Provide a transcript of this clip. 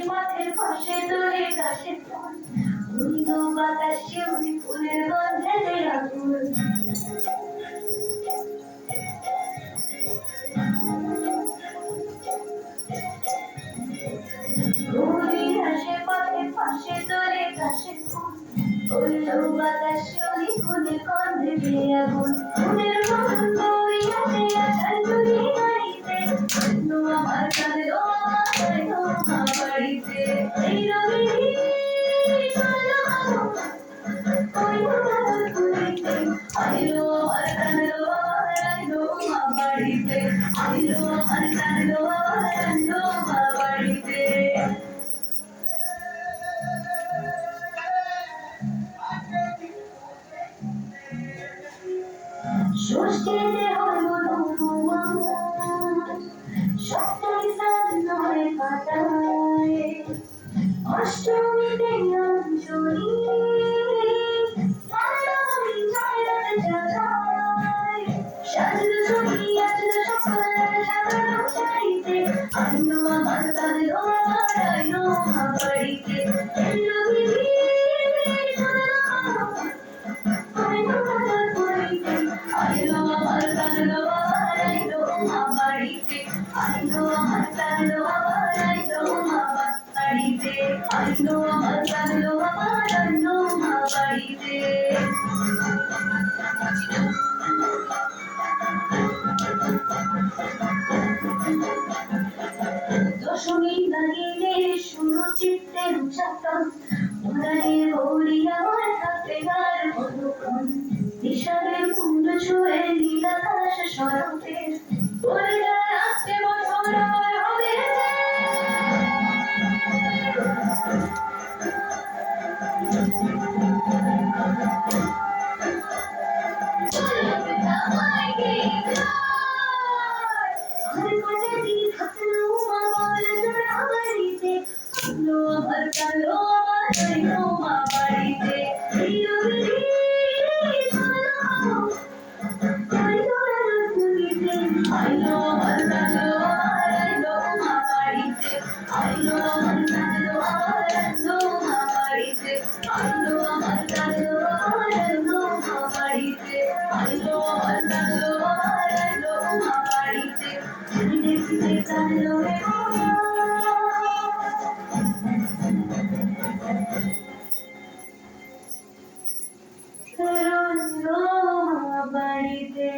পথের পাশে দূরে কাছে বাতাসে ফুলের গন্ধে আগুন পথের পাশে দূরে কাছে বাতাসে ফুলের গন্ধে আগুন ফুলের মন বই আসে আছাড় চুরি গাড়িতে আমার কাঁদে বাড়িতে এই রঙের আইলো আমার কাঁদলো আইলো মা বাড়িতে আইলো আমার কাঁদলো আইলো মা বাড়িতে ষষ্ঠীতে হলো সপ্তমী স্নান হয় পাতায় অষ্টমীতে অঞ্জলি সাজলো ছবি আজলো সকাল সাজানো শাড়িতে আইলো আমার কাঁদলো আইলো মা বাড়িতে এলো আইলো আমার কাঁদলো আইলো মা বাড়িতে আইলো আমার কাঁদলো আইলো মা বাড়িতে আইলো আমার কাঁদলো আইলো মা বাড়িতে দশমী লাগিলে শুরু চিত্তে উচ্চাটন উড়ানে ওড়ি আমার থাকতে গার মধুক্ষণ নিশাদের মুন্ড ছুঁয়ে নীলাকাশ শরতে পড়ে যায় আসছে বছর আমার হবে আমার কালো মা বাড়িতে আইলো আমার কালো মা বাড়িতে আইলো আমার কালো মা বাড়িতে আইলো আমার কালো মা বাড়িতে আইলো আমার কালো মা বাড়িতে দেখতে কালো বাড়িতে